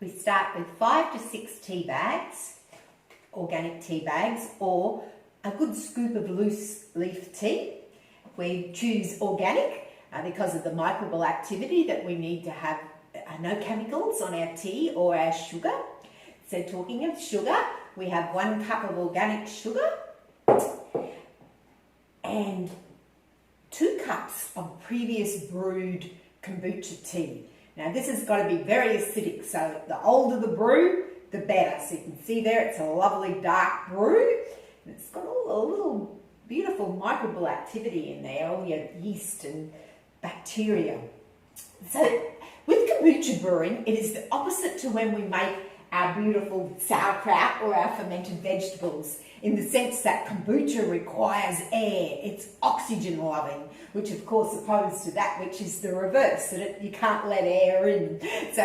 We start with 5 to 6 tea bags, organic tea bags, or a good scoop of loose leaf tea. We choose organic because of the microbial activity that we need to have no chemicals on our tea or our sugar. So talking of sugar, we have 1 cup of organic sugar and 2 cups of previous brewed kombucha tea. Now this has got to be very acidic, so the older the brew, the better. So you can see there it's a lovely dark brew. And it's got all a little beautiful microbial activity in there, all your yeast and bacteria. So with kombucha brewing, it is the opposite to when we make our beautiful sauerkraut or our fermented vegetables, in the sense that kombucha requires air. It's oxygen loving, which of course opposed to that which is the reverse, that you can't let air in. So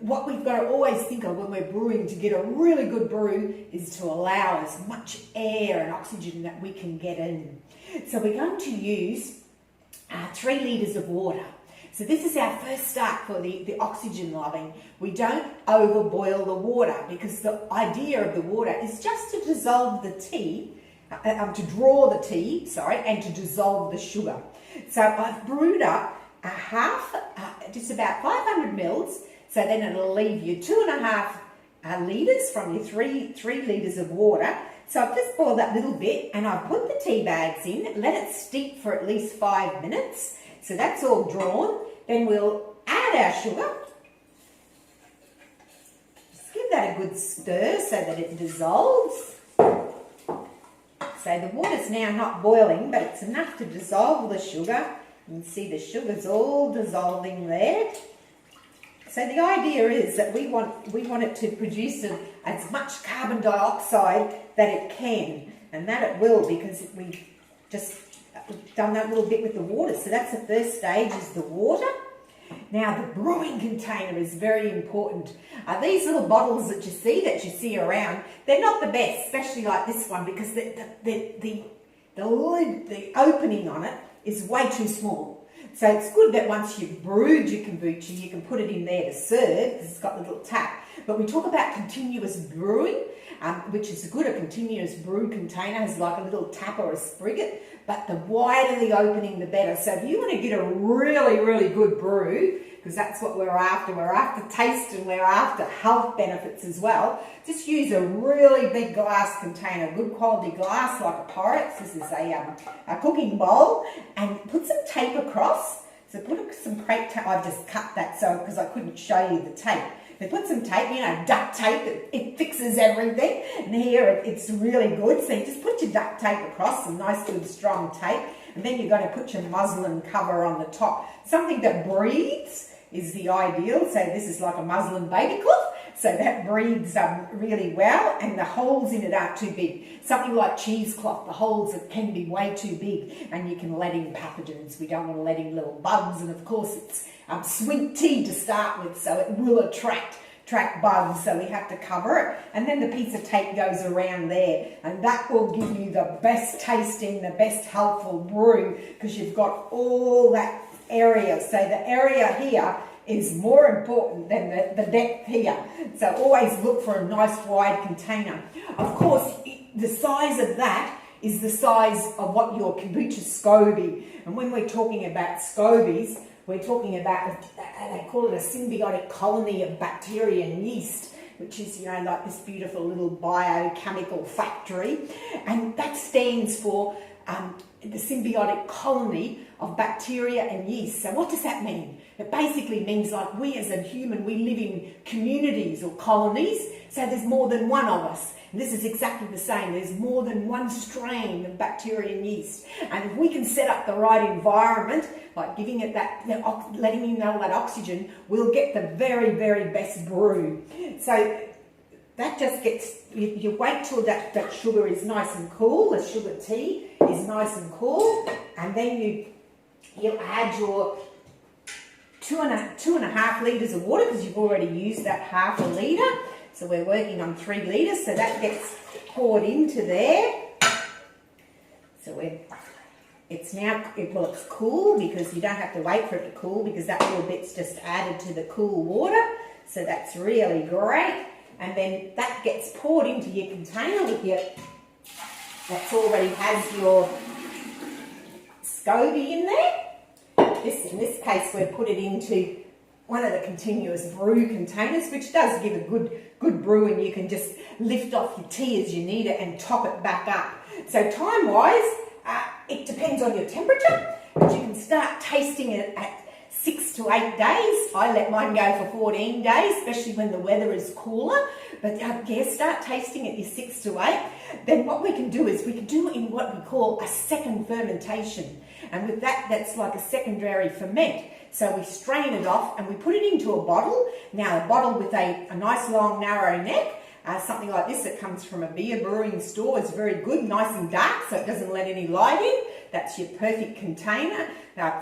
what we've got to always think of when we're brewing to get a really good brew is to allow as much air and oxygen that we can get in. So we're going to use 3 litres of water. So this is our first start for the oxygen loving. We don't overboil the water, because the idea of the water is just to dissolve the tea, to draw the tea, and to dissolve the sugar. So I've brewed up just about 500 mils, so then it'll leave you 2.5 litres from your 3 litres of water. So I've just boiled that little bit and I've put the tea bags in, let it steep for at least 5 minutes. So that's all drawn. Then we'll add our sugar. Just give that a good stir so that it dissolves. So the water's now not boiling, but it's enough to dissolve the sugar. You can see the sugar's all dissolving there. So the idea is that we want it to produce as much carbon dioxide that it can, and that it will, because we've just done that little bit with the water. So that's the first stage, is the water. Now the brewing container is very important. These little bottles that you see around, they're not the best, especially like this one, because the lid, the opening on it is way too small. So it's good that once you've brewed your kombucha, you can put it in there to serve, because it's got the little tap. But we talk about continuous brewing, which is good. A continuous brew container has like a little tap or a spigot, but the wider the opening, the better. So if you want to get a really, really good brew, because that's what we're after taste and we're after health benefits as well, just use a really big glass container, good quality glass like a Pyrex. This is a cooking bowl, and put some tape across. So put some tape, I've just cut that so because I couldn't show you the tape. But put some tape, duct tape, it fixes everything. And here it's really good. So you just put your duct tape across, some nice good strong tape, and then you're going to put your muslin cover on the top. Something that breathes is the ideal. So this is like a muslin baby cloth. So that breathes really well, and the holes in it aren't too big. Something like cheesecloth, the holes can be way too big, and you can let in pathogens. We don't want to let in little bugs, and of course it's sweet tea to start with, so it will attract bugs, so we have to cover it. And then the piece of tape goes around there, and that will give you the best tasting, the best healthful brew, because you've got all that area. So the area here is more important than the depth here. So always look for a nice wide container. Of course, the size of that is the size of what your kombucha SCOBY. And when we're talking about SCOBYs, we're talking about, they call it a symbiotic colony of bacteria and yeast, which is, like this beautiful little biochemical factory. And that stands for the symbiotic colony of bacteria and yeast. So what does that mean? It basically means, like, we as a human, we live in communities or colonies, so there's more than one of us. And this is exactly the same. There's more than one strain of bacteria and yeast. And if we can set up the right environment, like giving it letting you know that oxygen, we'll get the very, very best brew. So that just gets, you wait till that sugar is nice and cool, the sugar tea is nice and cool, and then you'll add your 2.5 litres of water, because you've already used that 1/2 litre. So we're working on 3 litres, so that gets poured into there. So it's cool, because you don't have to wait for it to cool, because that little bit's just added to the cool water. So that's really great. And then that gets poured into your container with your, that's already has your SCOBY in there. In this case, we've put it into one of the continuous brew containers, which does give a good brew, and you can just lift off your tea as you need it and top it back up. So time-wise, it depends on your temperature, but you can start tasting it at 6 to 8 days. I let mine go for 14 days, especially when the weather is cooler. But yeah, start tasting it, your 6 to 8. Then what we can do is we can do it in what we call a second fermentation. And with that, that's like a secondary ferment. So we strain it off and we put it into a bottle. Now, a bottle with a nice long narrow neck, something like this that comes from a beer brewing store is very good, nice and dark, so it doesn't let any light in. That's your perfect container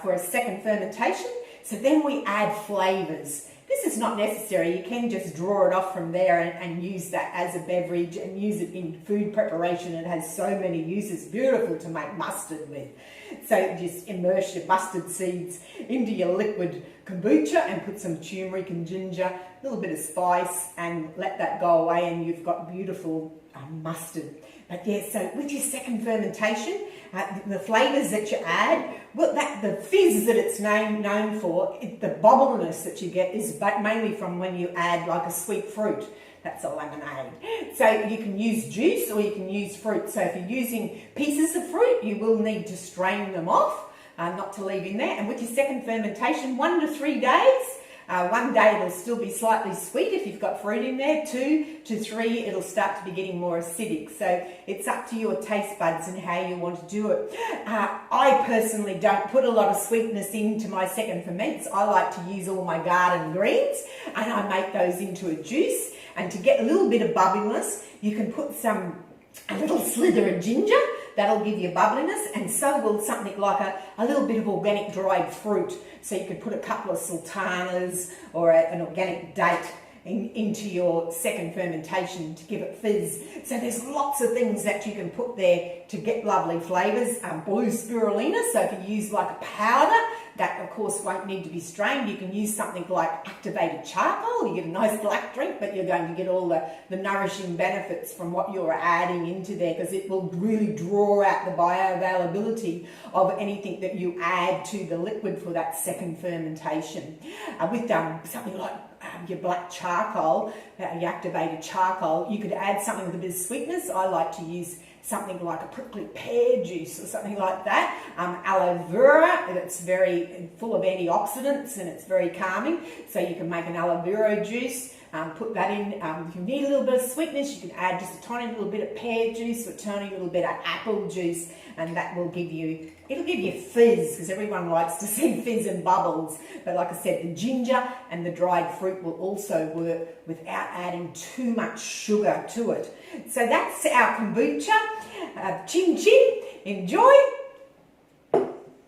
for a second fermentation. So then we add flavours. This is not necessary. You can just draw it off from there and use that as a beverage and use it in food preparation. It has so many uses. Beautiful to make mustard with. So just immerse your mustard seeds into your liquid kombucha and put some turmeric and ginger, a little bit of spice, and let that go away, and you've got beautiful mustard. But yeah, so with your second fermentation, the flavours that you add, well, the fizz that it's known for, the bubbliness that you get is mainly from when you add like a sweet fruit. That's a lemonade. So you can use juice or you can use fruit. So if you're using pieces of fruit, you will need to strain them off, not to leave in there. And with your second fermentation, 1 to 3 days. 1 day it'll still be slightly sweet if you've got fruit in there. 2 to 3 it'll start to be getting more acidic. So it's up to your taste buds and how you want to do it. I personally don't put a lot of sweetness into my second ferments. I like to use all my garden greens and I make those into a juice. And to get a little bit of bubbliness, you can put a little slither of ginger. That'll give you bubbliness, and so will something like a little bit of organic dried fruit. So you could put a couple of sultanas or an organic date into your second fermentation to give it fizz. So there's lots of things that you can put there to get lovely flavours. Blue spirulina, so if you use like a powder, that of course won't need to be strained. You can use something like activated charcoal. You get a nice black drink, but you're going to get all the nourishing benefits from what you're adding into there, because it will really draw out the bioavailability of anything that you add to the liquid for that second fermentation. With something like your black charcoal, your activated charcoal, you could add something with a bit of sweetness. I like to use something like a prickly pear juice or something like that. Aloe vera, it's very full of antioxidants and it's very calming. So you can make an aloe vera juice, put that in. If you need a little bit of sweetness, you can add just a tiny little bit of pear juice or a tiny little bit of apple juice, and that will give you, it'll give you fizz, because everyone likes to see fizz and bubbles. But like I said, the ginger and the dried fruit will also work without adding too much sugar to it. So that's our kombucha. Chin chin, enjoy.